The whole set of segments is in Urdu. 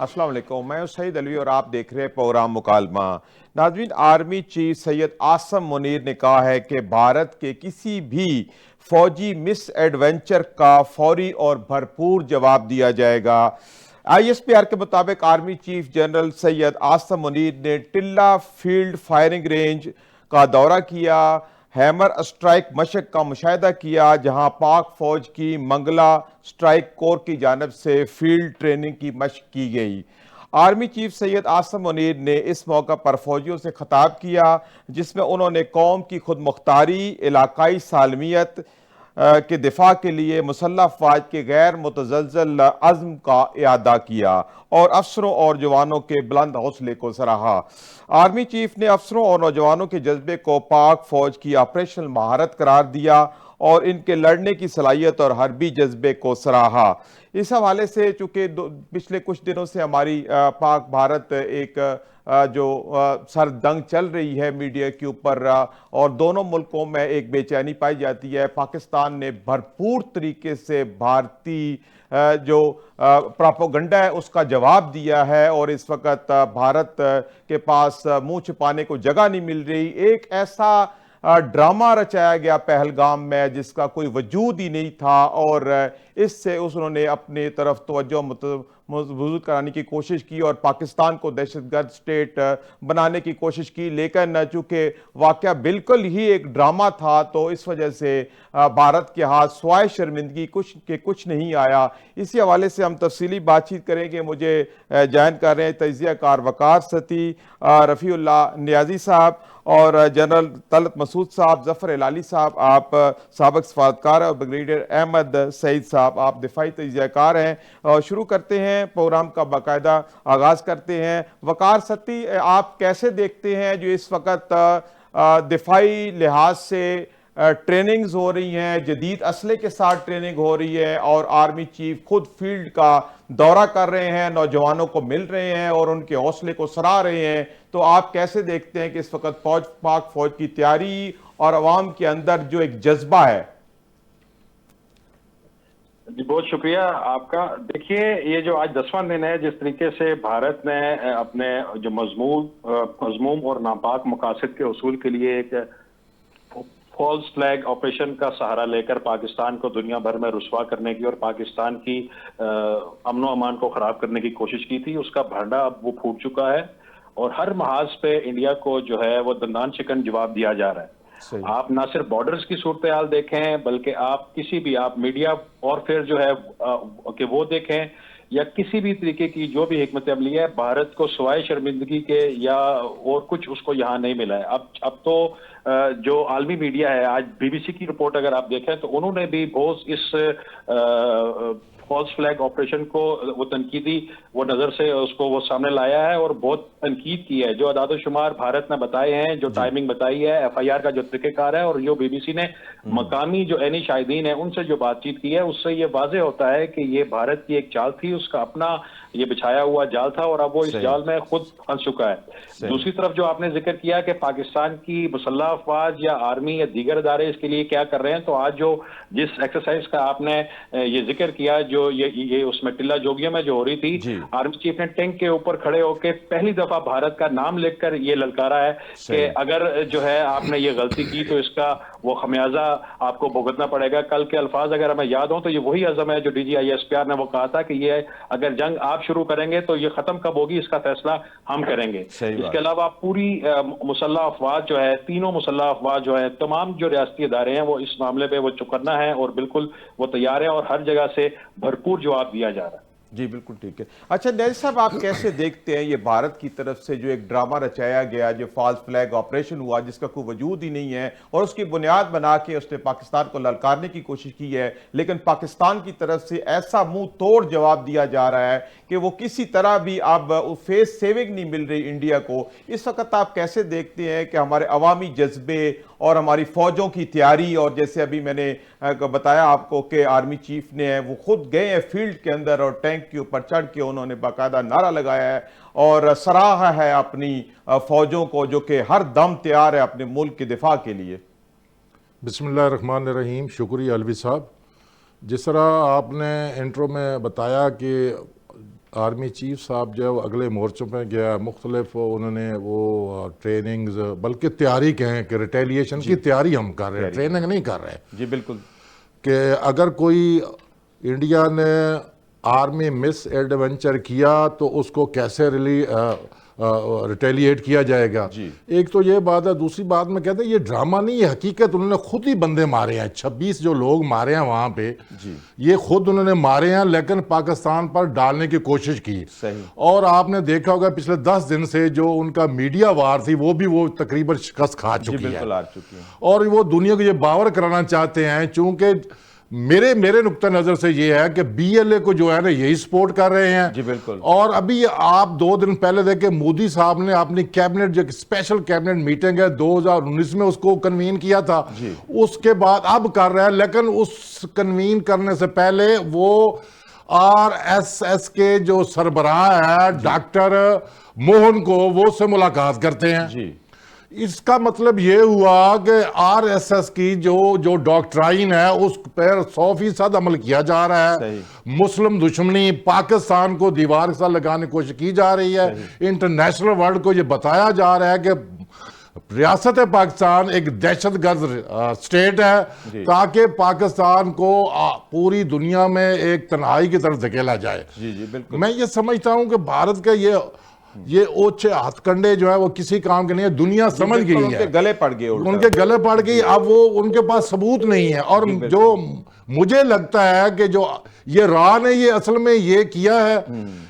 السلام علیکم، میں سعید علوی اور آپ دیکھ رہے ہیں پروگرام مکالمہ۔ ناظرین، آرمی چیف سید عاصم منیر نے کہا ہے کہ بھارت کے کسی بھی فوجی مس ایڈونچر کا فوری اور بھرپور جواب دیا جائے گا۔ آئی ایس پی آر کے مطابق army chief general Syed Asim Munir نے ٹلہ فیلڈ فائرنگ رینج کا دورہ کیا، ہیمر اسٹرائک مشق کا مشاہدہ کیا، جہاں پاک فوج کی منگلا اسٹرائک کور کی جانب سے فیلڈ ٹریننگ کی مشق کی گئی۔ آرمی چیف سید عاصم منیر نے اس موقع پر فوجیوں سے خطاب کیا، جس میں انہوں نے قوم کی خود مختاری، علاقائی سالمیت کے دفاع کے لیے مسلح افواج کے غیر متزلزل عزم کا اعادہ کیا اور افسروں اور جوانوں کے بلند حوصلے کو سراہا۔ آرمی چیف نے افسروں اور نوجوانوں کے جذبے کو پاک فوج کی آپریشنل مہارت قرار دیا اور ان کے لڑنے کی صلاحیت اور حربی جذبے کو سراہا۔ اس حوالے سے چونکہ پچھلے کچھ دنوں سے ہماری پاک بھارت ایک جو سر دنگ چل رہی ہے میڈیا کے اوپر، اور دونوں ملکوں میں ایک بے چینی پائی جاتی ہے۔ پاکستان نے بھرپور طریقے سے بھارتی جو پراپوگنڈا ہے اس کا جواب دیا ہے، اور اس وقت بھارت کے پاس منہ چھپانے کو جگہ نہیں مل رہی۔ ایک ایسا ڈرامہ رچایا گیا پہلگام میں جس کا کوئی وجود ہی نہیں تھا، اور اس سے انہوں نے اپنی طرف توجہ مبذول کرانے کی کوشش کی اور پاکستان کو دہشت گرد سٹیٹ بنانے کی کوشش کی، لیکن چونکہ واقعہ بالکل ہی ایک ڈرامہ تھا تو اس وجہ سے بھارت کے ہاتھ سوائے شرمندگی کچھ نہیں آیا۔ اسی حوالے سے ہم تفصیلی بات چیت کریں گے۔ مجھے جوائن کر رہے ہیں تجزیہ کار وقار ستی، رفیع اللہ نیازی صاحب اور جنرل طلعت مسعود صاحب، ظفر ہلالی صاحب آپ سابق سفارتکار اور بریگیڈیئر احمد سعید صاحب آپ دفاعی تجزیہ کار ہیں۔ شروع کرتے ہیں پروگرام کا، باقاعدہ آغاز کرتے ہیں۔ وقار ستی، آپ کیسے دیکھتے ہیں جو اس وقت دفاعی لحاظ سے ٹریننگز ہو رہی ہیں، جدید اسلحے کے ساتھ ٹریننگ ہو رہی ہے، اور آرمی چیف خود فیلڈ کا دورہ کر رہے ہیں، نوجوانوں کو مل رہے ہیں اور ان کے حوصلے کو سراہ رہے ہیں، تو آپ کیسے دیکھتے ہیں کہ اس وقت پاک فوج کی تیاری اور عوام کے اندر جو ایک جذبہ ہے؟ جی بہت شکریہ آپ کا۔ دیکھیے، یہ جو آج 10واں دن ہے، جس طریقے سے بھارت نے اپنے جو مذموم اور ناپاک مقاصد کے حصول کے لیے ایک فالس فلیگ آپریشن کا سہارا لے کر پاکستان کو دنیا بھر میں رسوا کرنے کی اور پاکستان کی امن و امان کو خراب کرنے کی کوشش کی تھی، اس کا بھانڈا اب وہ پھوٹ چکا ہے، اور ہر محاذ پہ انڈیا کو جو ہے وہ دندان شکن جواب دیا جا رہا ہے۔ آپ نہ صرف بارڈرز کی صورتحال دیکھیں، بلکہ آپ کسی بھی میڈیا اور پھر جو ہے کہ وہ دیکھیں، یا کسی بھی طریقے کی جو بھی حکمت عملی ہے، بھارت کو سوائے شرمندگی کے یا اور کچھ اس کو یہاں نہیں ملا ہے۔ اب تو جو عالمی میڈیا ہے، آج بی بی سی کی رپورٹ اگر آپ دیکھیں تو انہوں نے بھی بہت اس فالس فلیگ آپریشن کو وہ تنقیدی وہ نظر سے اس کو وہ سامنے لایا ہے اور بہت تنقید کی ہے۔ جو اعداد و شمار بھارت نے بتائے ہیں، جو ٹائمنگ بتائی ہے، ایف آئی آر کا جو طریقہ کار ہے، اور جو بی بی سی نے مقامی جو عینی شاہدین ہیں ان سے جو بات چیت کی ہے، اس سے یہ واضح ہوتا ہے کہ یہ بھارت کی ایک چال تھی، اس کا اپنا یہ بچھایا ہوا جال تھا، اور اب وہ اس جال میں خود پھنس چکا ہے۔ دوسری طرف جو آپ نے ذکر کیا کہ پاکستان کی مسلح افواج یا آرمی یا دیگر ادارے اس کے لیے کیا کر رہے ہیں، تو آج جو جس ایکسرسائز کا آپ نے یہ ذکر کیا، جو یہ اس میں ٹلہ جوگیوں میں جو ہو رہی تھی، آرمی چیف نے ٹینک کے اوپر کھڑے ہو کے پہلی دفعہ بھارت کا نام لکھ کر یہ للکارا ہے کہ اگر جو ہے آپ نے یہ غلطی کی تو اس کا وہ خمیازہ آپ کو بھگتنا پڑے گا۔ کل کے الفاظ اگر ہمیں یاد ہوں تو یہ وہی عزم ہے جو D G I S P R نے وہ کہا تھا کہ یہ اگر جنگ آپ شروع کریں گے تو یہ ختم کب ہوگی اس کا فیصلہ ہم کریں گے۔ اس کے علاوہ پوری مسلح افواج جو ہے، تینوں مسلح افواج جو ہے، تمام جو ریاستی ادارے ہیں، وہ اس معاملے پہ وہ چوکنا ہے اور بالکل وہ تیار ہے، اور ہر جگہ سے بھرپور جواب دیا جا رہا ہے۔ جی بالکل ٹھیک ہے۔ اچھا نیازی صاحب، آپ کیسے دیکھتے ہیں یہ بھارت کی طرف سے جو ایک ڈرامہ رچایا گیا، جو فالس فلیگ آپریشن ہوا جس کا کوئی وجود ہی نہیں ہے، اور اس کی بنیاد بنا کے اس نے پاکستان کو للکارنے کی کوشش کی ہے، لیکن پاکستان کی طرف سے ایسا منہ توڑ جواب دیا جا رہا ہے کہ وہ کسی طرح بھی اب فیس سیونگ نہیں مل رہی انڈیا کو۔ اس وقت آپ کیسے دیکھتے ہیں کہ ہمارے عوامی جذبے اور ہماری فوجوں کی تیاری، اور جیسے ابھی میں نے بتایا آپ کو کہ آرمی چیف نے وہ خود گئے ہیں فیلڈ کے اندر اور ٹینک کے اوپر چڑھ کے انہوں نے باقاعدہ نعرہ لگایا ہے اور سراہا ہے اپنی فوجوں کو جو کہ ہر دم تیار ہے اپنے ملک کے دفاع کے لیے؟ بسم اللہ الرحمن الرحیم۔ شکریہ علوی صاحب۔ جس طرح آپ نے انٹرو میں بتایا کہ آرمی چیف صاحب جو ہے وہ اگلے مورچوں پہ گیا، مختلف انہوں نے وہ ٹریننگز، بلکہ تیاری کہیں کہ ریٹیلیشن کی تیاری ہم کر رہے ہیں، ٹریننگ نہیں کر رہے. جی بالکل. کہ اگر کوئی انڈیا نے آرمی مس ایڈونچر کیا تو اس کو کیسے ریٹیلیٹ کیا جائے گا. ایک تو یہ بات ہے. دوسری بات میں کہتے ہیں یہ ڈرامہ نہیں، یہ حقیقت. انہوں نے خود ہی بندے مارے ہیں، 26 جو لوگ مارے ہیں وہاں پہ، یہ خود انہوں نے مارے ہیں، لیکن پاکستان پر ڈالنے کی کوشش کی. اور آپ نے دیکھا ہوگا پچھلے 10 دن سے جو ان کا میڈیا وار تھی وہ تقریباً شکست کھا چکی ہے. اور وہ دنیا کو یہ باور کرانا چاہتے ہیں، چونکہ میرے نقطہ نظر سے یہ ہے کہ بی ایل اے کو جو ہے نا یہی سپورٹ کر رہے ہیں. جی بالکل. اور ابھی آپ 2 دن پہلے دیکھیں مودی صاحب نے اپنی کیبنٹ، جو اسپیشل کیبنٹ میٹنگ ہے 2019 میں، اس کو کنوین کیا تھا. اس کے بعد اب کر رہا ہے، لیکن اس کنوین کرنے سے پہلے وہ RSS کے جو سربراہ ہے ڈاکٹر موہن کو وہ سے ملاقات کرتے ہیں. اس کا مطلب یہ ہوا کہ RSS کی جو ڈاکٹرائن ہے اس پر 100% عمل کیا جا رہا ہے. مسلم دشمنی، پاکستان کو دیوار کے ساتھ لگانے کی کوشش کی جا رہی ہے. انٹرنیشنل ورلڈ کو یہ بتایا جا رہا ہے کہ ریاست پاکستان ایک دہشت گرد سٹیٹ ہے، تاکہ پاکستان کو پوری دنیا میں ایک تنہائی کی طرف دھکیلا جائے. میں یہ سمجھتا ہوں کہ بھارت کا یہ اوچھے ہاتھ کنڈے جو ہے وہ کسی کام کے نہیں ہے. دنیا سمجھ گئی ہے، ان کے گلے پڑ گئی. اب وہ ان کے پاس ثبوت نہیں ہے. اور جو مجھے لگتا ہے کہ جو یہ را نے یہ اصل میں یہ کیا ہے،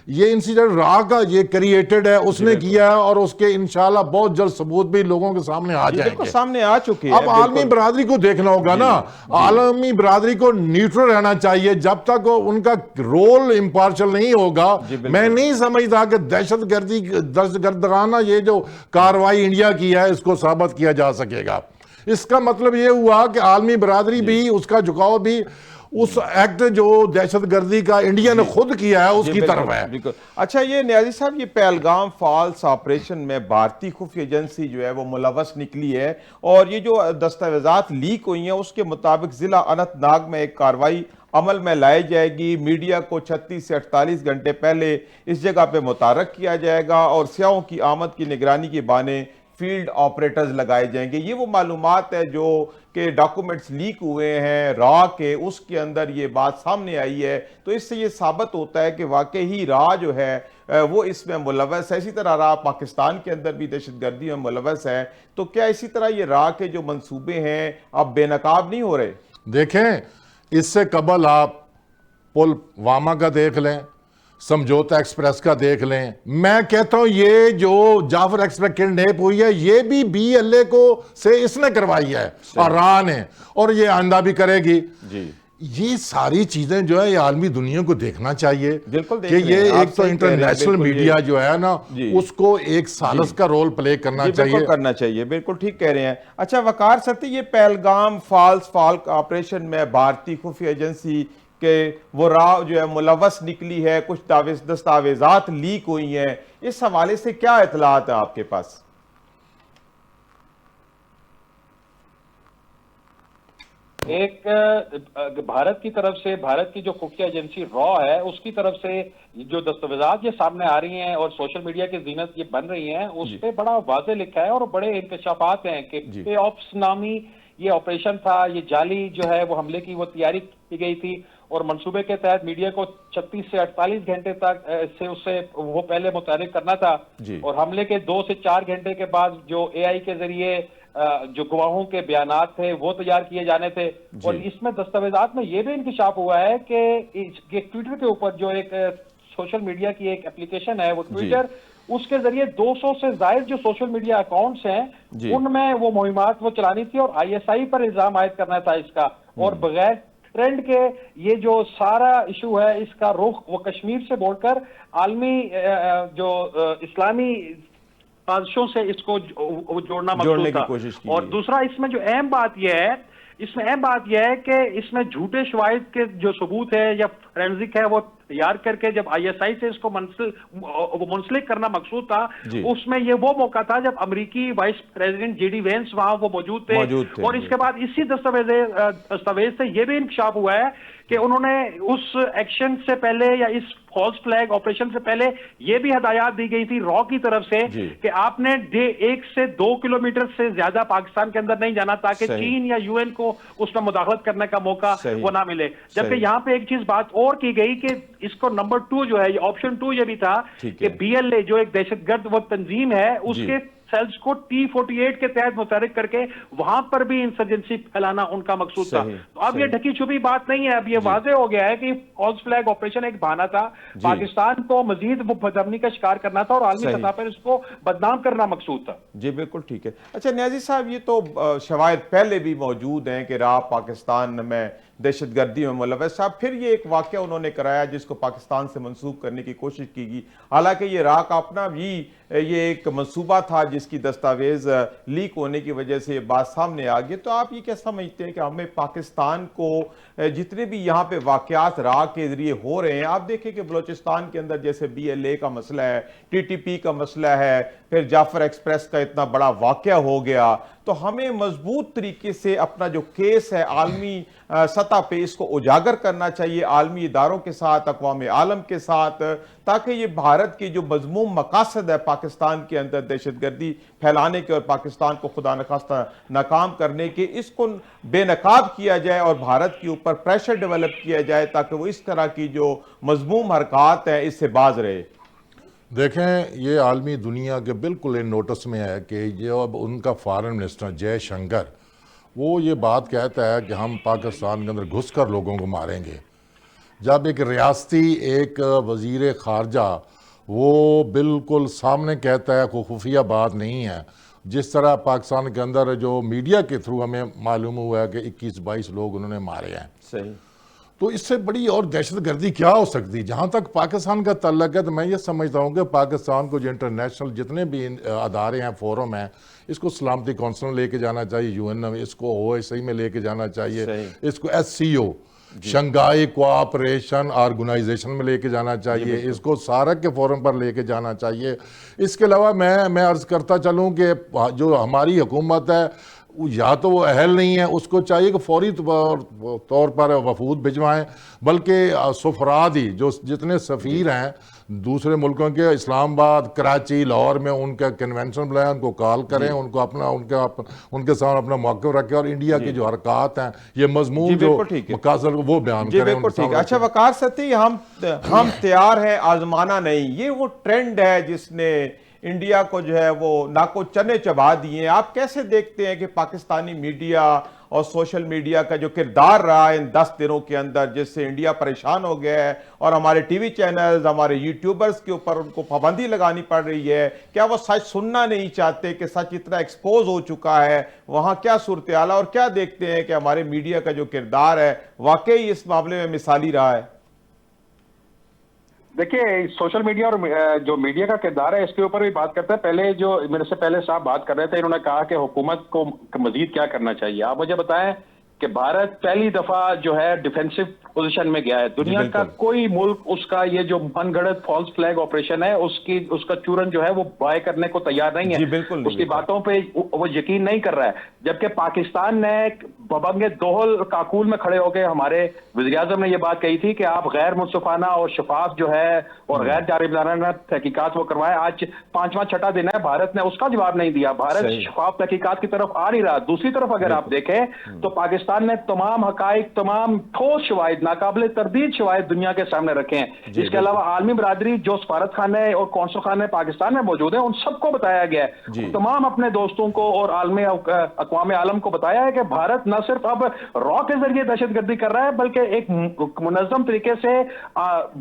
یہ انسیڈنٹ را کا یہ کریٹڈ ہے، اس نے کیا ہے. اور اس کے انشاءاللہ بہت جلد ثبوت بھی لوگوں کے سامنے آ جائیں گے. سامنے آ چکے ہیں. اب عالمی برادری کو دیکھنا ہوگا نا. عالمی برادری کو نیوٹرل رہنا چاہیے جب تک ان کا رول امپارشل نہیں ہوگا. میں نہیں سمجھتا کہ دہشت گردانہ یہ جو کاروائی انڈیا کی ہے اس کو ثابت کیا جا سکے گا. اس کا مطلب یہ ہوا کہ عالمی برادری بھی، اس کا جھکاؤ بھی اس ایکٹ جو دہشت گردی کا انڈیا نے خود کیا ہے اس کی طرف ہے. اچھا یہ نیازی صاحب، یہ پہلگام فالس آپریشن میں بھارتی خفیہ ایجنسی جو ہے وہ ملوث نکلی ہے، اور یہ جو دستاویزات لیک ہوئی ہیں اس کے مطابق ضلع اننت ناگ میں ایک کاروائی عمل میں لائی جائے گی. میڈیا کو 36 سے 48 گھنٹے پہلے اس جگہ پہ متحرک کیا جائے گا، اور سیاحوں کی آمد کی نگرانی کے بہانے فیلڈ آپریٹرز لگائے جائیں گے. یہ وہ معلومات ہے جو کہ ڈاکومنٹس لیک ہوئے ہیں را کے، اس کے اندر یہ بات سامنے آئی ہے. تو اس سے یہ ثابت ہوتا ہے کہ واقعی را جو ہے وہ اس میں ملوث ہے. اسی طرح را پاکستان کے اندر بھی دہشت گردی میں ملوث ہے. تو کیا اسی طرح یہ را کے جو منصوبے ہیں اب بے نقاب نہیں ہو رہے؟ دیکھیں، اس سے قبل آپ پل واما کا دیکھ لیں، سمجھوتا ایکسپریس کا دیکھ لیں. میں کہتا ہوں یہ جو جعفر ایکسپریس کڈنیپ ہوئی ہے یہ بھی بی ایل اے کو سے اس نے کروائی ہے اور را نے، اور یہ آئندہ بھی کرے گی. یہ ساری چیزیں جو ہے یہ عالمی دنیا کو دیکھنا چاہیے کہ یہ ایک تو انٹرنیشنل میڈیا جو ہے نا اس کو ایک ثالث کا رول پلے کرنا چاہیے. بالکل ٹھیک کہہ رہے ہیں. اچھا وقار ستی، یہ پہلگام فالس آپریشن میں بھارتی خفیہ ایجنسی کہ وہ راہ جو ہے ملوث نکلی ہے، کچھ دستاویزات لیک ہوئی ہیں، اس حوالے سے کیا اطلاعات ہیں آپ کے پاس؟ ایک بھارت کی طرف سے، بھارت کی جو خفیہ ایجنسی را ہے اس کی طرف سے جو دستاویزات یہ سامنے آ رہی ہیں اور سوشل میڈیا کی زینت یہ بن رہی ہیں، اس پہ بڑا واضح لکھا ہے اور بڑے انکشافات ہیں کہ پے آپس نامی یہ آپریشن تھا. یہ جعلی جو ہے وہ حملے کی وہ تیاری کی گئی تھی، اور منصوبے کے تحت میڈیا کو 36 سے 48 گھنٹے تک سے اس سے وہ پہلے متحرک کرنا تھا. اور حملے کے 2 سے 4 گھنٹے کے بعد جو AI کے ذریعے جو گواہوں کے بیانات تھے وہ تیار کیے جانے تھے. اور اس میں دستاویزات میں یہ بھی انکشاف ہوا ہے کہ ٹویٹر کے اوپر جو ایک سوشل میڈیا کی ایک اپلیکیشن ہے وہ ٹویٹر، اس کے ذریعے 200 سے زائد جو سوشل میڈیا اکاؤنٹس ہیں ان میں وہ مہمات وہ چلانی تھی اور ISI پر الزام عائد کرنا تھا اس کا. اور بغیر ٹرینڈ کے یہ جو سارا ایشو ہے اس کا رخ وہ کشمیر سے بول کر عالمی جو اسلامی سازشوں سے اس کو جوڑنا مقصود تھا. اور دوسرا اس میں جو اہم بات یہ ہے کہ اس میں جھوٹے شواہد کے جو ثبوت ہے یا فرینزک ہے وہ تیار کر کے جب ISI سے اس کو منسلک کرنا مقصود تھا، اس میں یہ وہ موقع تھا جب امریکی وائس پریزیڈنٹ JD وینس وہاں وہ موجود تھے. اور اس کے بعد اسی دستاویز سے یہ بھی انکشاف ہوا ہے کہ انہوں نے اس ایکشن سے پہلے یا اس فالس فلیگ آپریشن سے پہلے یہ بھی ہدایات دی گئی تھی را کی طرف سے کہ آپ نے 1 سے 2 کلومیٹر سے زیادہ پاکستان کے اندر نہیں جانا تاکہ چین یا یو این کو اس میں مداخلت کرنے کا موقع وہ نہ ملے. جبکہ یہاں پہ ایک چیز بات اور کی گئی کہ اس کو نمبر 2 جو ہے آپشن 2 یہ بھی تھا کہ بی ایل اے جو ایک دہشت گرد وہ تنظیم ہے اس کے سیلز کو T-48 کے تحت متحرک کر کے وہاں پر بھی انسرجنسی پھیلانا ان کا مقصود تھا. تو اب یہ ڈھکی چھپی بات نہیں ہے, اب یہ واضح ہو گیا ہے کہ فالس فلیگ آپریشن ایک بہانہ تھا, پاکستان کو مزید بدامنی کا شکار کرنا تھا اور عالمی سطح پر اس کو بدنام کرنا مقصود تھا. جی بالکل ٹھیک ہے. اچھا نیازی صاحب, یہ تو شواہد پہلے بھی موجود ہیں کہ را پاکستان میں دہشت گردی میں ملوث صاحب, پھر یہ ایک واقعہ انہوں نے کرایا جس کو پاکستان سے منسوخ کرنے کی کوشش کی گئی, حالانکہ یہ را کا اپنا بھی یہ ایک منصوبہ تھا جس کی دستاویز لیک ہونے کی وجہ سے یہ بات سامنے آ گئی. تو آپ یہ کیا سمجھتے ہیں کہ ہمیں پاکستان کو جتنے بھی یہاں پہ واقعات را کے ذریعے ہو رہے ہیں, آپ دیکھیں کہ بلوچستان کے اندر جیسے بی ایل اے کا مسئلہ ہے, ٹی ٹی پی کا مسئلہ ہے, پھر جعفر ایکسپریس کا اتنا بڑا واقعہ ہو گیا, تو ہمیں مضبوط طریقے سے اپنا جو کیس ہے عالمی سطح پہ اس کو اجاگر کرنا چاہیے عالمی اداروں کے ساتھ, اقوام عالم کے ساتھ, تاکہ یہ بھارت کی جو مذموم مقاصد ہے پاکستان کے اندر دہشت گردی پھیلانے کے اور پاکستان کو خدا نخواستہ ناکام کرنے کے, اس کو بے نقاب کیا جائے اور بھارت کے اوپر پریشر ڈیولپ کیا جائے تاکہ وہ اس طرح کی جو مذموم حرکات ہیں اس سے باز رہے. دیکھیں, یہ عالمی دنیا کے بالکل ان نوٹس میں ہے کہ جو اب ان کا فارن منسٹر جے شنکر وہ یہ بات کہتا ہے کہ ہم پاکستان کے اندر گھس کر لوگوں کو ماریں گے, جب ایک ریاستی ایک وزیر خارجہ وہ بالکل سامنے کہتا ہے, کوئی خفیہ بات نہیں ہے. جس طرح پاکستان کے اندر جو میڈیا کے تھرو ہمیں معلوم ہوا ہے کہ 21-22 لوگ انہوں نے مارے ہیں, صحیح, تو اس سے بڑی اور دہشت گردی کیا ہو سکتی. جہاں تک پاکستان کا تعلق ہے تو میں یہ سمجھتا ہوں کہ پاکستان کو جو انٹرنیشنل جتنے بھی ادارے ہیں, فورم ہیں, اس کو سلامتی کونسل میں لے کے جانا چاہیے, یو این میں, اس کو OSCE میں لے کے جانا چاہیے, اس کو SCO شنگھائی کوآپریشن آرگنائزیشن میں لے کے جانا چاہیے, اس کو سارک کے فورم پر لے کے جانا چاہیے. اس کے علاوہ میں عرض کرتا چلوں کہ جو ہماری حکومت ہے یا تو وہ اہل نہیں ہے, اس کو چاہیے کہ فوری طور پر وفود بھجوائیں, بلکہ سفرادی جو جتنے سفیر ہیں دوسرے ملکوں کے, اسلام آباد, کراچی, لاہور میں ان کا کنونشن بلائیں, ان کو کال کریں, ان کو اپنا ان کے سامنے اپنا موقف رکھیں اور انڈیا کی جو حرکات ہیں یہ مضمون جو مقاصد وہ بیان کریں. اچھا وقار ستی, ہم تیار ہیں آزمانا نہیں, یہ وہ ٹرینڈ ہے جس نے انڈیا کو جو ہے وہ ناکو چنے چبا دیے ہیں. آپ کیسے دیکھتے ہیں کہ پاکستانی میڈیا اور سوشل میڈیا کا جو کردار رہا ہے ان 10 دنوں کے اندر, جس سے انڈیا پریشان ہو گیا ہے اور ہمارے ٹی وی چینلز, ہمارے یوٹیوبرز کے اوپر ان کو پابندی لگانی پڑ رہی ہے؟ کیا وہ سچ سننا نہیں چاہتے کہ سچ اتنا ایکسپوز ہو چکا ہے؟ وہاں کیا صورتحال ہے اور کیا دیکھتے ہیں کہ ہمارے میڈیا کا جو کردار ہے واقعی اس معاملے میں مثالی رہا ہے؟ دیکھیے, سوشل میڈیا اور جو میڈیا کا کردار ہے اس کے اوپر بھی بات کرتے ہیں. پہلے جو میرے سے پہلے صاحب بات کر رہے تھے, انہوں نے کہا کہ حکومت کو مزید کیا کرنا چاہیے. آپ مجھے بتائیں کہ بھارت پہلی دفعہ جو ہے ڈیفینسو پوزیشن میں گیا ہے. دنیا کا کوئی ملک اس کا یہ جو من گھڑت فالس فلیگ آپریشن ہے اس کا چورن جو ہے وہ بائے کرنے کو تیار نہیں ہے, اس کی باتوں پہ وہ یقین نہیں کر رہا ہے. جبکہ پاکستان نے ببنگ دوہل کاکول میں کھڑے ہو کے ہمارے وزیر اعظم نے یہ بات کہی تھی کہ آپ غیر منصفانہ اور شفاف جو ہے اور غیر جانبدارانہ تحقیقات وہ کروائیں. آج 5واں 6واں دن ہے, بھارت نے اس کا جواب نہیں دیا. بھارت شفاف تحقیقات کی طرف آ نہیں رہا. دوسری طرف اگر آپ دیکھیں تو پاکستان نے تمام حقائق, تمام ٹھوس شواہد, ناقابل تردید شواہد دنیا کے سامنے رکھے ہیں. اس کے علاوہ عالمی برادری جو سفارت خانے اور قونصل خانے پاکستان میں موجود ہیں ان سب کو بتایا گیا ہے, تمام اپنے دوستوں کو اور اقوام عالم کو بتایا ہے کہ بھارت نہ صرف اب را کے ذریعے دہشت گردی کر رہا ہے بلکہ ایک منظم طریقے سے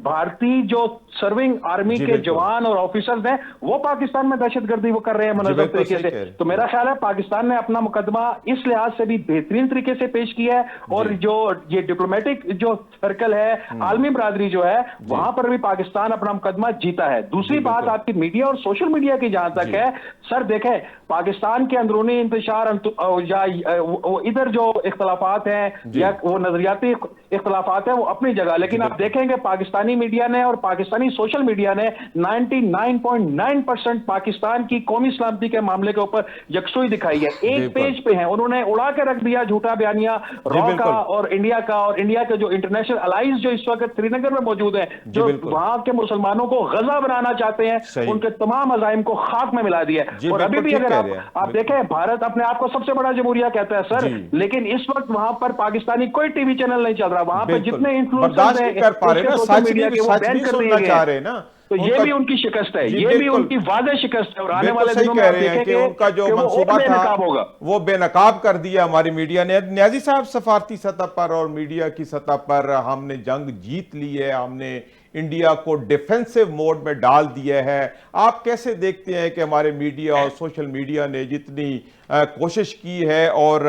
بھارتی جو سرونگ آرمی کے جوان اور آفیسرز ہیں وہ پاکستان میں دہشت گردی وہ کر رہے ہیں منظم طریقے سے. تو میرا خیال ہے پاکستان نے اپنا مقدمہ اس لحاظ سے بھی بہترین طریقے سے پیش کیا ہے, اور جو یہ ڈپلومیٹک جو سرکل ہے, عالمی برادری جو ہے, وہاں پر بھی پاکستان اپنا مقدمہ جیتا ہے. دوسری بات آپ کی میڈیا اور سوشل میڈیا کی جہاں تک ہے, سر دیکھیں پاکستان کے اندرونی انتشار یا ادھر جو اختلافات ہیں یا وہ نظریاتی اختلافات ہیں وہ اپنی جگہ، لیکن آپ دیکھیں گے پاکستانی میڈیا نے اور پاکستانی سوشل میڈیا نے 99.9% پاکستان کی قومی سلامتی کے معاملے کے اوپر یکسوئی دکھائی ہے. ایک پیج پہ ہیں، انہوں نے اڑا کے رکھ دیا جھوٹا بیانیہ را کا اور انڈیا کا، اور انڈیا کے جو انٹرنیشنل الائز جو اس وقت سری نگر میں موجود ہیں، جو وہاں کے مسلمانوں کو غزہ بنانا چاہتے ہیں، ان کے تمام عزائم کو خاک میں ملا دیا ہے. اور ابھی بھی اگر آپ دیکھیں بھارت اپنے آپ کو سب سے بڑا جمہوریہ کہتا ہے سر، لیکن اس وقت وہاں پر پاکستانی کوئی ٹی وی چینل نہیں چل رہا، وہاں پہ جتنے انفلوئنسرز ہیں سوشل میڈیا کے وہ بین کر دیے گئے ہیں. تو یہ بھی ان کی شکست ہے، یہ بھی ان کی واضح شکست ہے، اور آنے والے دنوں میں آپ دیکھیں گے ان کا جو منصوبہ تھا وہ بے نقاب کر دیا ہماری میڈیا نے. نیازی صاحب، سفارتی سطح پر اور میڈیا کی سطح پر ہم نے جنگ جیت لی ہے، ہم نے انڈیا کو ڈیفنسو موڈ میں ڈال دیا ہے. آپ کیسے دیکھتے ہیں کہ ہمارے میڈیا اور سوشل میڈیا نے جتنی کوشش کی ہے اور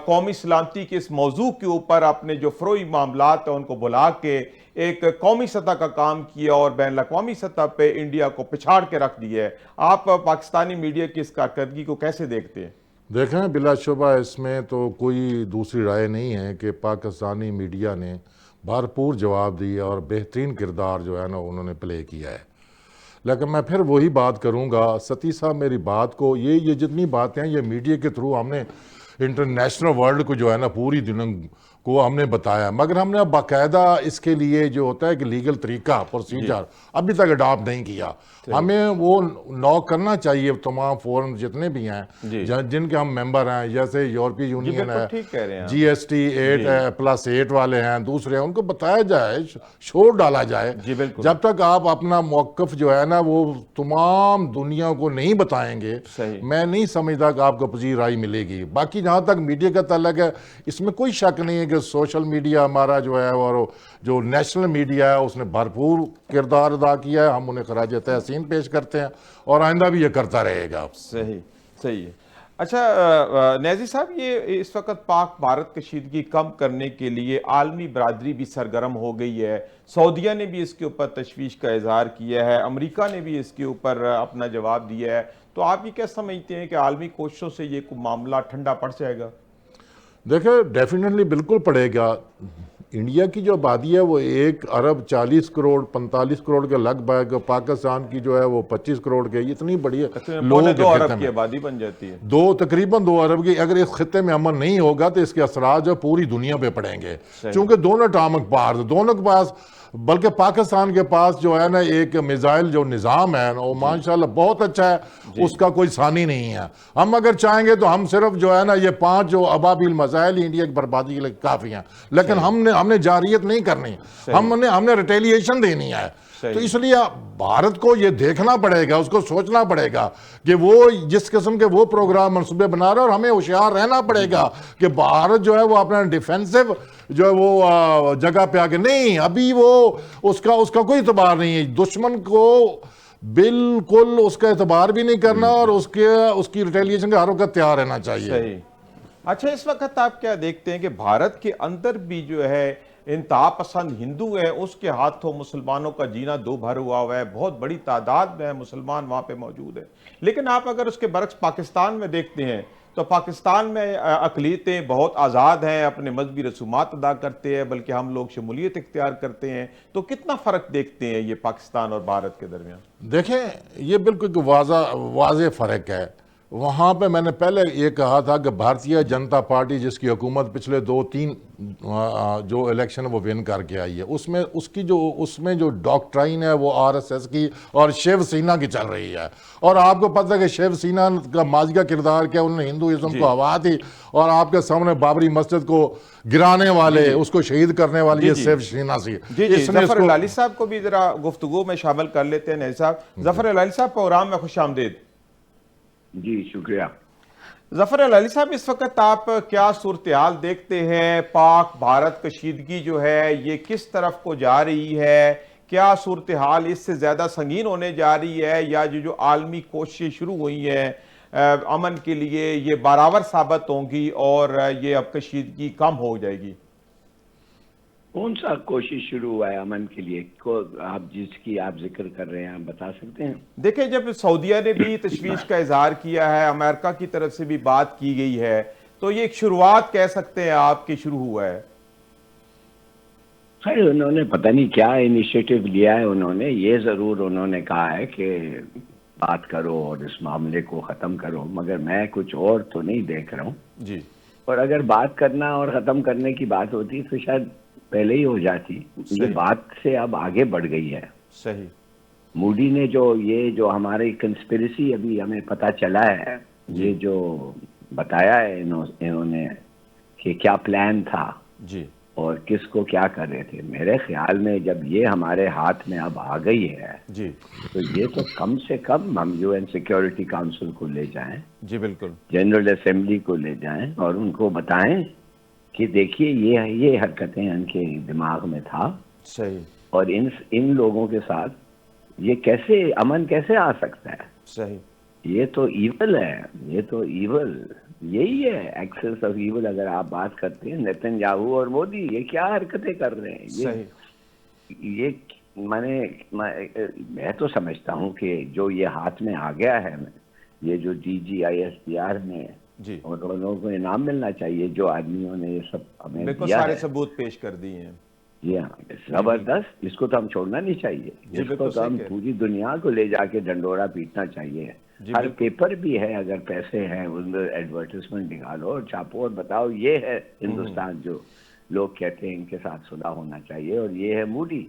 قومی سلامتی کے اس موضوع کے اوپر اپنے جو فروئی معاملات ہیں ان کو بلا کے ایک قومی سطح کا کام کیا اور بین الاقوامی سطح پہ انڈیا کو پچھاڑ کے رکھ دیا ہے، آپ پاکستانی میڈیا کی اس کارکردگی کو کیسے دیکھتے ہیں؟ دیکھیں بلا شبہ اس میں تو کوئی دوسری رائے نہیں ہے کہ پاکستانی میڈیا نے بھرپور جواب دیا اور بہترین کردار جو ہے نا انہوں نے پلے کیا ہے. لیکن میں پھر وہی بات کروں گا، ستی صاحب میری بات کو، یہ جتنی باتیں ہیں یہ میڈیا کے تھرو ہم نے انٹرنیشنل ورلڈ کو جو ہے نا پوری دنیا کو ہم نے بتایا، مگر ہم نے اب باقاعدہ اس کے لیے جو ہوتا ہے کہ لیگل طریقہ پروسیجر ابھی تک اڈاپٹ نہیں کیا. ہمیں وہ نو کرنا چاہیے تمام فورم جتنے بھی ہیں جن کے ہم ممبر ہیں، جیسے یورپی یونین ہے، جی ایس ٹی 8+8 والے ہیں، دوسرے ہیں، ان کو بتایا جائے، شور ڈالا جائے. جب تک آپ اپنا موقف جو ہے نا وہ تمام دنیا کو نہیں بتائیں گے میں نہیں سمجھتا کہ آپ کو پذیر رائے ملے گی. باقی جہاں تک میڈیا کا تعلق ہے اس میں کوئی شک نہیں ہے کہ سوشل میڈیا ہمارا جو ہے اور جو نیشنل میڈیا ہے اس نے بھرپور کردار ادا کیا ہے، ہم انہیں خراج تحسین پیش کرتے ہیں اور آئندہ بھی یہ کرتا رہے گا. صحیح ہے. اچھا نیازی صاحب، یہ اس وقت پاک بھارت کشیدگی کم کرنے کے لیے عالمی برادری بھی سرگرم ہو گئی ہے. سعودیہ نے بھی اس کے اوپر تشویش کا اظہار کیا ہے، امریکہ نے بھی اس کے اوپر اپنا جواب دیا ہے. تو آپ یہ کیا سمجھتے ہیں کہ عالمی کوششوں سے یہ معاملہ ٹھنڈا پڑ جائے گا؟ دیکھیں ڈیفینیٹلی بالکل پڑے گا. انڈیا کی جو آبادی ہے وہ 1 ارب 40 کروڑ 45 کروڑ کے لگ بھگ، پاکستان کی جو ہے وہ 25 کروڑ کے، اتنی بڑی لوگوں کے 2 ارب کی آبادی بن جاتی ہے. تقریباً 2 ارب کی. اگر اس خطے میں امن نہیں ہوگا تو اس کے اثرات جو پوری دنیا پہ پڑیں گے، چونکہ دونوں اٹامک پاور، دونوں کے پاس، بلکہ پاکستان کے پاس جو ہے نا ایک میزائل جو نظام ہے وہ ماشاءاللہ بہت اچھا ہے، اس کا کوئی ثانی نہیں ہے. ہم اگر چاہیں گے تو ہم صرف جو ہے نا یہ 5 جو ابابیل میزائل انڈیا کی بربادی کے لیے کافی ہیں، لیکن ہم نے جاریت نہیں کرنی، ہم نے ریٹیلیشن دینی ہے. تو اس لیے بھارت کو یہ دیکھنا پڑے گا، اس کو سوچنا پڑے گا کہ وہ جس قسم کے وہ پروگرام منصوبے بنا رہا ہے، اور ہمیں ہوشیار رہنا پڑے گا کہ بھارت جو ہے وہ اپنا ڈیفینسو جو ہے وہ جگہ پہ آگے نہیں، ابھی وہ اس کا کوئی اعتبار نہیں ہے. دشمن کو بالکل اس کا اعتبار بھی نہیں کرنا اور اس کی ریٹیلیشن کا ہر وقت تیار رہنا چاہیے. صحیح. اچھا، اس وقت آپ کیا دیکھتے ہیں کہ بھارت کے اندر بھی جو ہے انتہا پسند ہندو ہے، اس کے ہاتھوں مسلمانوں کا جینا دو بھر ہوا ہے، بہت بڑی تعداد میں مسلمان وہاں پہ موجود ہیں. لیکن آپ اگر اس کے برعکس پاکستان میں دیکھتے ہیں تو پاکستان میں اقلیتیں بہت آزاد ہیں، اپنے مذہبی رسومات ادا کرتے ہیں، بلکہ ہم لوگ شمولیت اختیار کرتے ہیں. تو کتنا فرق دیکھتے ہیں یہ پاکستان اور بھارت کے درمیان؟ دیکھیں یہ بالکل واضح فرق ہے. وہاں پہ میں نے پہلے یہ کہا تھا کہ بھارتیہ جنتا پارٹی جس کی حکومت پچھلے 2-3 جو الیکشن وہ ون کر کے آئی ہے، اس میں جو ڈاکٹرائن ہے وہ RSS کی اور شیو سینا کی چل رہی ہے. اور آپ کو پتہ ہے کہ شیو سینا کا ماضی کا کردار کیا، انہوں نے ہندوازم کو ہوا دی، اور آپ کے سامنے بابری مسجد کو گرانے والے، اس کو شہید کرنے والی یہ شیو سینا سی. ظفر العلی صاحب کو بھی ذرا گفتگو میں شامل کر لیتے ہیں. نیازی صاحب، ظفر العلی صاحب پروگرام میں خوش آمدید. جی شکریہ. ظفر العلی صاحب، اس وقت آپ کیا صورتحال دیکھتے ہیں؟ پاک بھارت کشیدگی جو ہے یہ کس طرف کو جا رہی ہے؟ کیا صورتحال اس سے زیادہ سنگین ہونے جا رہی ہے، یا جو عالمی کوششیں شروع ہوئی ہیں امن کے لیے یہ بارآور ثابت ہوں گی اور یہ اب کشیدگی کم ہو جائے گی؟ کون سا کوشش شروع ہوا ہے امن کے لیے آپ جس کی آپ ذکر کر رہے ہیں، آپ بتا سکتے ہیں؟ دیکھیں، جب سعودیہ نے بھی تشویش کا اظہار کیا ہے، امریکہ کی طرف سے بھی بات کی گئی ہے، تو تو یہ ایک شروعات کہہ سکتے ہیں آپ کی شروع ہوا ہے. خیر انہوں نے پتہ نہیں کیا انیشیٹو لیا ہے، انہوں نے یہ ضرور انہوں نے کہا ہے کہ بات کرو اور اس معاملے کو ختم کرو، مگر میں کچھ اور تو نہیں دیکھ رہا ہوں. جی اور اگر بات کرنا اور ختم کرنے کی بات ہوتی تو شاید پہلے ہی ہو جاتی. یہ بات سے اب آگے بڑھ گئی ہے. صحیح. موڈی نے جو ہماری کنسپریسی ابھی ہمیں پتہ چلا ہے، یہ جو بتایا ہے انہوں نے کہ کیا پلان تھا جی اور کس کو کیا کر رہے تھے، میرے خیال میں جب یہ ہمارے ہاتھ میں اب آ گئی ہے جی تو یہ تو کم سے کم ہم یو این سیکیورٹی کاؤنسل کو لے جائیں، جی بالکل. جنرل اسمبلی کو لے جائیں اور ان کو بتائیں کہ دیکھیے یہ حرکتیں ان کے دماغ میں تھا صحیح. اور ان لوگوں کے ساتھ یہ کیسے امن کیسے آ سکتا ہے. صحیح. یہ تو ایول ہے، یہ تو ایول یہی ہے، ایکسس آف ایول. اگر آپ بات کرتے ہیں نیتن یاہو اور مودی یہ کیا حرکتیں کر رہے ہیں، یہ میں تو سمجھتا ہوں کہ جو یہ ہاتھ میں آ گیا ہے، یہ جو DGISPR نے جی اور لوگوں کو انعام ملنا چاہیے جو آدمیوں نے یہ سب ہمیں بالکل دیا سارے ہے. ثبوت پیش کر دیے ہیں. جی ہاں زبردست. اس کو تو ہم چھوڑنا نہیں چاہیے، اس کو تو ہم پوری دنیا کو لے جا کے ڈنڈورا پیٹنا چاہیے. ہر پیپر بھی ہے، اگر پیسے ہیں ایڈورٹیزمنٹ نکالو اور چھاپو اور بتاؤ یہ ہے ہندوستان جو لوگ کہتے ہیں ان کے ساتھ صلح ہونا چاہیے، اور یہ ہے موڈی.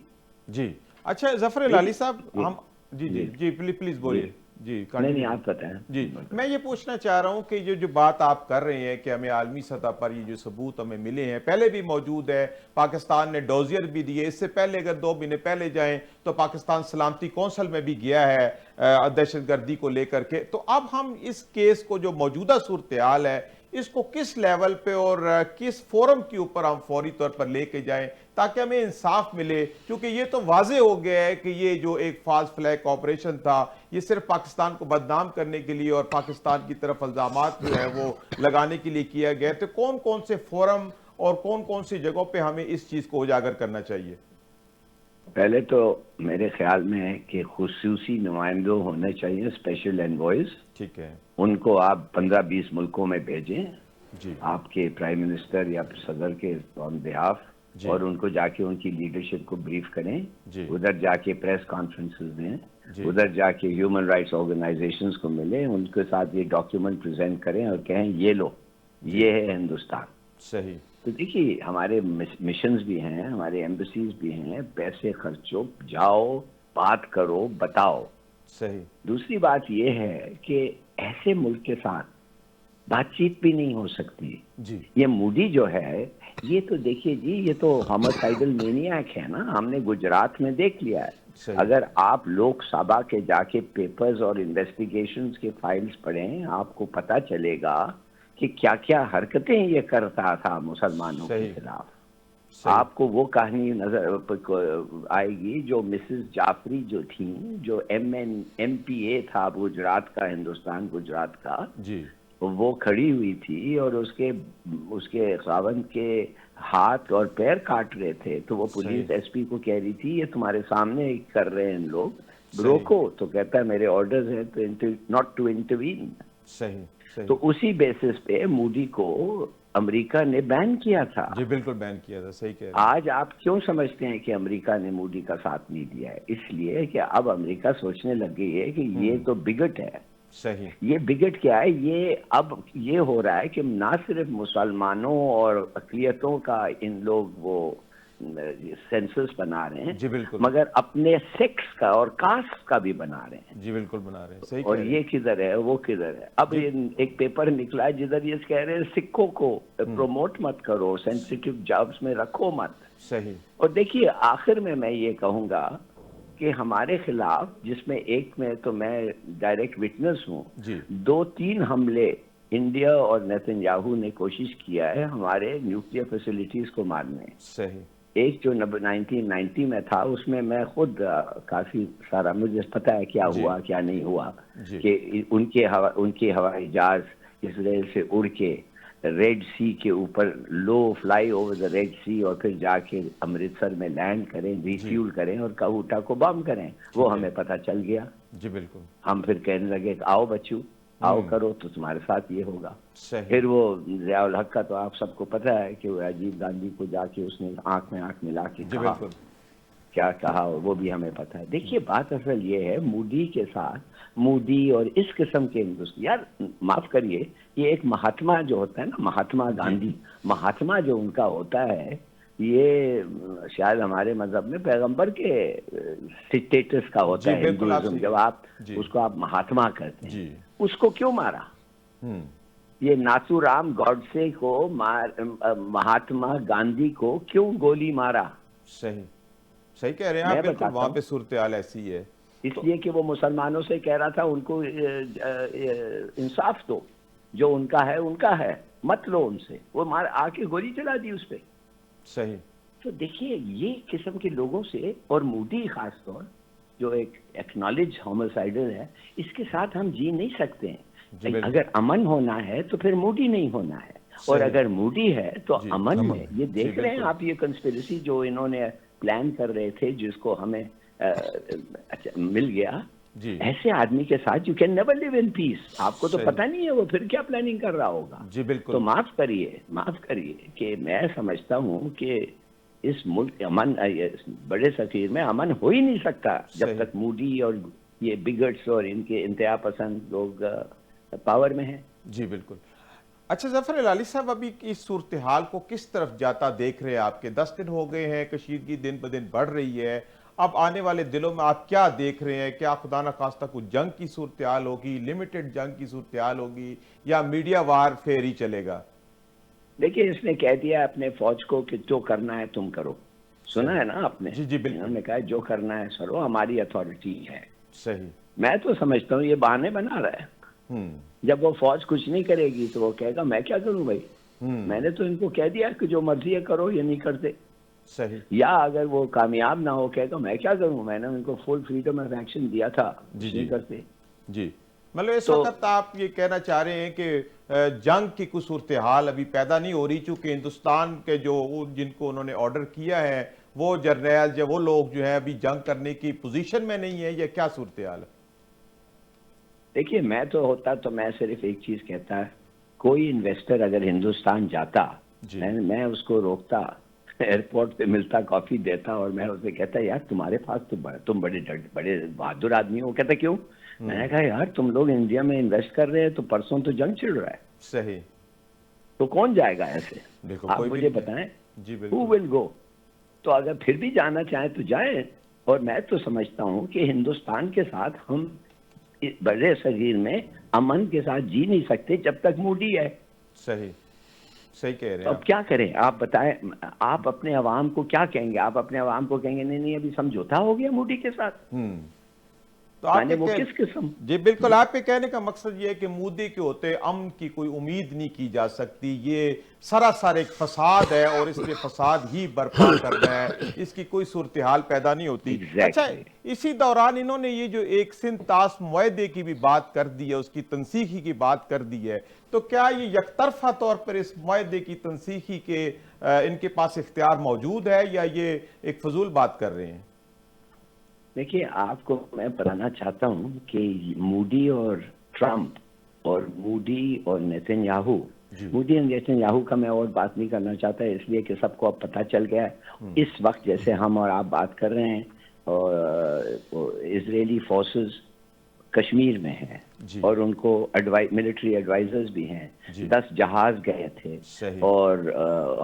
جی اچھا ظفر العالی صاحب، ہم جی پلیز بولیے. جی نہیں آپ بتائیں. جی میں یہ پوچھنا چاہ رہا ہوں کہ یہ جو بات آپ کر رہے ہیں کہ ہمیں عالمی سطح پر یہ جو ثبوت ہمیں ملے ہیں، پہلے بھی موجود ہے، پاکستان نے ڈوزیر بھی دیے، اس سے پہلے اگر 2 مہینے پہلے جائیں تو پاکستان سلامتی کونسل میں بھی گیا ہے دہشت گردی کو لے کر کے. تو اب ہم اس کیس کو جو موجودہ صورتحال ہے اس کو کس لیول پہ اور کس فورم کے اوپر ہم فوری طور پر لے کے جائیں تاکہ ہمیں انصاف ملے، کیونکہ یہ تو واضح ہو گیا ہے کہ یہ جو ایک فالس فلیگ آپریشن تھا یہ صرف پاکستان کو بدنام کرنے کے لیے اور پاکستان کی طرف الزامات جو ہیں وہ لگانے کے لیے کیا گیا. تو کون کون سے فورم اور کون کون سی جگہوں پہ ہمیں اس چیز کو اجاگر کرنا چاہیے؟ پہلے تو میرے خیال میں ہے کہ خصوصی نمائندوں ہونے چاہیے، اسپیشل انوائز. ٹھیک ہے. ان کو آپ 15-20 ملکوں میں بھیجیں، جی آپ کے پرائم منسٹر یا صدر کے آن بہاف، اور ان کو جا کے ان کی لیڈرشپ کو بریف کریں. ادھر جا کے پریس کانفرنسز دیں، ادھر جا کے ہیومن رائٹس آرگنائزیشنز کو ملیں، ان کے ساتھ یہ ڈاکیومنٹ پریزنٹ کریں اور کہیں یہ لو یہ ہے ہندوستان. صحیح. تو دیکھیے ہمارے مشنز بھی ہیں، ہمارے ایمبیسیز بھی ہیں، پیسے خرچو، جاؤ بات کرو بتاؤ. صحیح. دوسری بات یہ ہے کہ ایسے ملک کے ساتھ بات چیت بھی نہیں ہو سکتی. جی یہ موڈی جو ہے یہ تو دیکھیے جی یہ تو ہوموسائیڈل مینیاک ہے نا، ہم نے گجرات میں دیکھ لیا ہے. اگر آپ لوک سبھا کے جا کے پیپرز اور انویسٹیگیشنز کے فائلز پڑھیں آپ کو پتا چلے گا کہ کیا کیا حرکتیں یہ کرتا تھا مسلمانوں کے خلاف. آپ کو وہ کہانی نظر آئے گی جو مسز جعفری جو تھیں، جو MPA تھا گجرات کا، ہندوستان گجرات کا، جی وہ کھڑی ہوئی تھی اور اس کے خاوند کے ہاتھ اور پیر کاٹ رہے تھے. تو وہ پولیس SP کو کہہ رہی تھی یہ تمہارے سامنے کر رہے ہیں لوگ، روکو. تو کہتا ہے میرے آرڈرز ہیں تو ناٹ ٹو انٹروین. تو اسی بیسس پہ موڈی کو امریکہ نے بین کیا تھا. جی بالکل بین کیا تھا. صحیح کہہ رہے ہیں. آج آپ کیوں سمجھتے ہیں کہ امریکہ نے موڈی کا ساتھ نہیں دیا ہے؟ اس لیے کہ اب امریکہ سوچنے لگ گئی ہے کہ یہ تو بگٹ ہے. صحیح. یہ بگٹ کیا ہے؟ یہ اب یہ ہو رہا ہے کہ نہ صرف مسلمانوں اور اقلیتوں کا ان لوگ وہ سینسس بنا رہے ہیں، جی بالکل، مگر اپنے سیکس کا اور کاسٹ کا بھی بنا رہے ہیں. جی بالکل بنا رہے ہیں. صحیح. اور یہ کدھر ہے وہ کدھر ہے؟ اب ایک پیپر نکلا ہے جدھر یہ کہہ رہے ہیں سکھوں کو پروموٹ مت کرو، سینسیٹیو جابز میں رکھو مت. صحیح. اور دیکھیے آخر میں یہ کہوں گا کہ ہمارے خلاف، جس میں ایک میں تو میں ڈائریکٹ وٹنس ہوں، 2-3 حملے انڈیا اور نیتن یاہو نے کوشش کیا ہے ہمارے نیوکلیئر فیسلٹیز کو مارنے. صحیح. ایک جو 1990 میں تھا اس میں میں خود کافی سارا مجھے پتا ہے کیا ہوا کیا نہیں ہوا، کہ ان کے ہوائی جہاز اسرائیل سے اڑ کے ریڈ سی کے اوپر لو فلائی اوور دا ریڈ سی اور پھر جا کے امرتسر میں لینڈ کریں، ریفیول کریں اور کہوٹا کو بم کریں. وہ ہمیں پتہ چل گیا. جی بالکل. ہم پھر کہنے لگے کہ آؤ بچو آؤ کرو تو تمہارے ساتھ یہ ہوگا. صحیح. پھر وہ ضیاء الحق کا تو آپ سب کو پتہ ہے کہ وہ راجیو گاندھی کو جا کے اس نے آنکھ میں آنکھ ملا کے جی کہا بالکل. کیا کہا وہ بھی ہمیں پتہ ہے. دیکھیے بات اصل یہ ہے مودی کے ساتھ، مودی اور اس قسم کے یار معاف کریے، یہ ایک مہاتما جو ہوتا ہے نا، مہاتما گاندھی، مہاتما جو ان کا ہوتا ہے، یہ شاید ہمارے مذہب میں پیغمبر کے اسٹیٹس کا ہوتا ہے. بالکل آپ ہندوازم صحیح جب کہہ آپ اس کو آپ مہاتما کہتے ہیں، جی. اس کو کیوں مارا؟ یہ ناتھو رام گوڈسے کو مہاتما گاندھی کو کیوں گولی مارا؟ صحیح صحیح کہہ رہے ہیں آپ. بالکل وہاں پہ صورتحال ایسی ہے. اس لیے کہ وہ مسلمانوں سے کہہ رہا تھا ان کو انصاف دو، جو ان کا ہے مت لو ان سے. وہ آ کے گولی چلا دی اس پہ. صحیح. تو دیکھیے یہ قسم کے لوگوں سے، اور مودی خاص طور جو ایک ایکنالج ہوموسائیڈل ہے، اس کے ساتھ ہم جی نہیں سکتے ہیں. اگر امن ہونا ہے تو پھر مودی نہیں ہونا ہے، اور اگر مودی ہے تو امن ہے. یہ دیکھ رہے ہیں آپ یہ کنسپیریسی جو انہوں نے پلان کر رہے تھے، جس کو ہمیں مل گیا. ایسے آدمی کے ساتھ یو کین نیور لیو ان پیس. آپ کو تو پتہ نہیں ہے وہ پھر کیا پلاننگ کر رہا ہوگا. جی بالکل. تو معاف کریے کہ میں سمجھتا ہوں کہ اس ملک امن، بڑے صغیر میں امن ہو ہی نہیں سکتا جب تک مودی اور یہ بگٹس اور ان کے انتہا پسند لوگ پاور میں ہیں. جی بالکل. اچھا ظفر ہلالی صاحب، ابھی اس صورتحال کو کس طرف جاتا دیکھ رہے ہیں آپ کے 10 دن ہو گئے ہیں، کشیدگی دن بدن بڑھ رہی ہے. اب آنے والے دنوں میں آپ کیا دیکھ رہے ہیں؟ کیا خدا نہ خواستہ کچھ جنگ کی صورتحال ہوگی، لمیٹڈ جنگ کی صورتحال ہوگی، یا میڈیا وار فیئر ہی چلے گا؟ دیکھیے اس نے کہہ دیا اپنے فوج کو کہ جو کرنا ہے تم کرو. سنا ہے نا آپ نے؟ جی بالکل. انہوں نے کہا جو کرنا ہے سرو، ہماری اتھارٹی ہے. صحیح. میں تو سمجھتا ہوں یہ بہانے بنا رہا ہے. جب وہ فوج کچھ نہیں کرے گی تو وہ کہے گا میں کیا کروں بھائی، میں نے تو ان کو کہہ دیا کہ جو مرضی ہے کرو، یہ نہیں کرتے. صحیح. یا اگر وہ کامیاب نہ ہو کہے گا میں کیا کروں، میں نے ان کو فل فریڈم آف ایکشن دیا تھا، نہیں کرتے. جی مطلب اس وقت آپ یہ کہنا چاہ رہے ہیں کہ جنگ کی کوئی صورتحال ابھی پیدا نہیں ہو رہی، چونکہ ہندوستان کے جو جن کو انہوں نے آرڈر کیا ہے وہ جرنیل وہ لوگ جو ہیں ابھی جنگ کرنے کی پوزیشن میں نہیں ہے، یا کیا صورتحال ہے؟ دیکھیے میں تو ہوتا تو میں صرف ایک چیز کہتا ہے، کوئی انویسٹر اگر ہندوستان جاتا میں اس کو روکتا، ایئرپورٹ پہ ملتا، کافی دیتا، اور میں اسے کہتا یار تمہارے پاس تو تم بڑے بہادر آدمی ہو. کہتا کیوں؟ میں نے کہا یار تم لوگ انڈیا میں انویسٹ کر رہے ہیں تو پرسوں تو جنگ چھڑ رہا ہے. صحیح. تو کون جائے گا ایسے؟ آپ مجھے بتائیں. Who will go؟ تو اگر پھر بھی جانا چاہیں تو جائیں. اور میں تو سمجھتا ہوں کہ ہندوستان کے ساتھ ہم بڑے صغیر میں امن کے ساتھ جی نہیں سکتے جب تک مودی ہے. صحیح کہہ رہے ہیں. اب کیا کریں آپ بتائیں؟ آپ اپنے عوام کو کیا کہیں گے؟ آپ اپنے عوام کو کہیں گے نہیں ابھی سمجھوتا ہو گیا مودی کے ساتھ. تو آپ وہ کس قسم؟ جی بالکل. آپ کے کہنے کا مقصد یہ ہے کہ مودی کے ہوتے امن کی کوئی امید نہیں کی جا سکتی، یہ سراسر ایک فساد ہے اور اس نے فساد ہی برپا کرنا ہے، اس کی کوئی صورتحال پیدا نہیں ہوتی. اچھا اسی دوران انہوں نے یہ جو ایک سندھ طاس معاہدے کی بھی بات کر دی ہے، اس کی تنسیخی کی بات کر دی ہے، تو کیا یہ یک طرفہ طور پر اس معاہدے کی تنسیخی کے ان کے پاس اختیار موجود ہے، یا یہ ایک فضول بات کر رہے ہیں؟ دیکھیے آپ کو میں بتانا چاہتا ہوں کہ مودی اور ٹرمپ اور مودی اور نیتن یاہو، مودی اور نیتن یاہو کا میں اور بات نہیں کرنا چاہتا اس لیے کہ سب کو اب پتہ چل گیا ہے. اس وقت جیسے ہم اور آپ بات کر رہے ہیں اور اسرائیلی فورسز کشمیر میں ہیں اور ان کو ملٹری ایڈوائزرز بھی ہیں. 10 جہاز گئے تھے اور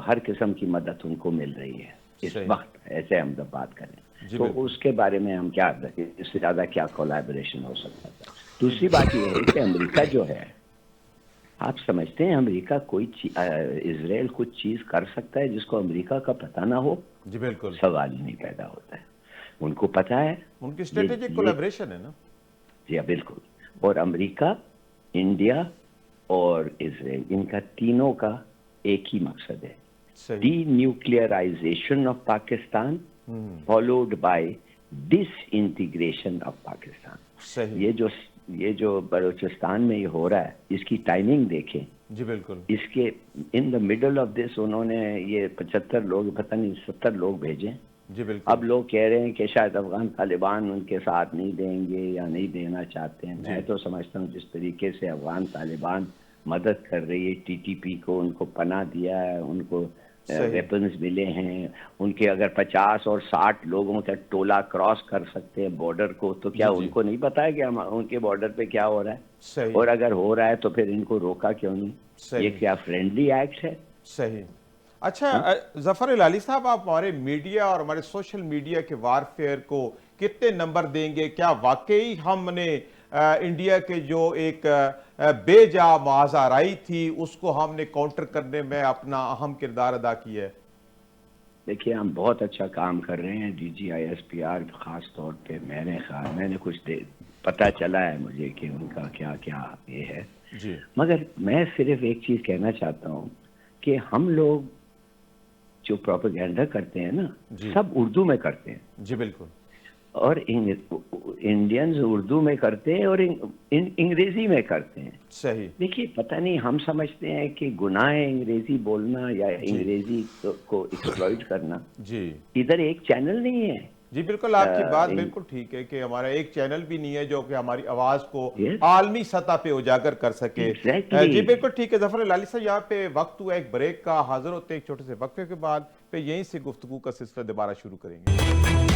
ہر قسم کی مدد ان کو مل رہی ہے اس وقت. ایسے ہم جب بات کریں تو اس کے بارے میں ہم کیا، اس سے زیادہ کیا کولیبریشن ہو سکتا تھا. دوسری بات یہ ہے کہ امریکہ جو ہے، آپ سمجھتے ہیں امریکہ کوئی اسرائیل کچھ چیز کر سکتا ہے جس کو امریکہ کا پتہ نہ ہو؟ جی بالکل. سوال ہی نہیں پیدا ہوتا ہے. ان کو پتہ ہے، ان کی اسٹریٹجک کولیبریشن ہے نا. جی بالکل. اور امریکہ، انڈیا اور اسرائیل، ان کا تینوں کا ایک ہی مقصد ہے، denuclearisation of Pakistan followed by disintegration of Pakistan. یہ جو بلوچستان میں یہ ہو رہا ہے اس کی ٹائمنگ دیکھیں. جی بالکل. اس کے ان دا مڈل آف دس انہوں نے یہ 75 لوگ پتہ نہیں 70 لوگ بھیجے جی بالکل. اب لوگ کہہ رہے ہیں کہ شاید افغان طالبان ان کے ساتھ نہیں دیں گے یا نہیں دینا چاہتے ہیں. میں تو سمجھتا ہوں جس طریقے سے افغان طالبان مدد کر رہی ہے ٹی ٹی پی کو، ان کو پناہ دیا ہے، ان کو ویپنز ملے ہیں، ان کے اگر 50 اور 60 لوگوں کا ٹولہ کراس کر سکتے ہیں بارڈر کو، تو کیا ان کو نہیں پتا ہے کہ ان کے بارڈر پہ کیا ہو رہا ہے؟ اور اگر ہو رہا ہے تو پھر ان کو روکا کیوں نہیں؟ یہ کیا فرینڈلی ایکٹ ہے؟ صحیح. اچھا ظفر العالی صاحب، آپ ہمارے میڈیا اور ہمارے سوشل میڈیا کے وارفیئر کو کتنے نمبر دیں گے؟ کیا واقعی ہم نے انڈیا کے جو ایک بے جا معاذ آرائی تھی اس کو ہم نے کاؤنٹر کرنے میں اپنا اہم کردار ادا کیا ہے؟ دیکھیے ہم بہت اچھا کام کر رہے ہیں. D G I S P R خاص طور پہ میں نے کچھ پتہ چلا ہے مجھے کہ ان کا کیا کیا یہ ہے. جی. مگر میں صرف ایک چیز کہنا چاہتا ہوں کہ ہم لوگ جو پروپیگنڈا کرتے ہیں نا، سب اردو میں کرتے ہیں. جی بالکل. اور انڈینز اردو میں کرتے ہیں اور انگریزی میں کرتے ہیں. صحیح. دیکھیے پتہ نہیں ہم سمجھتے ہیں کہ گناہ ہے انگریزی بولنا یا انگریزی کو ایکسپلائٹ کرنا. جی. ادھر ایک چینل نہیں ہے. جی بالکل، آپ کی بات بالکل ٹھیک ہے کہ ہمارا ایک چینل بھی نہیں ہے جو کہ ہماری آواز کو عالمی سطح پہ اجاگر کر سکے. جی بالکل ٹھیک ہے ظفر العالی صاحب، یہاں پہ وقت ہوا ایک بریک کا. حاضر ہوتے ایک چھوٹے سے وقفے کے بعد پھر یہیں سے گفتگو کا سلسلہ دوبارہ شروع کریں گے.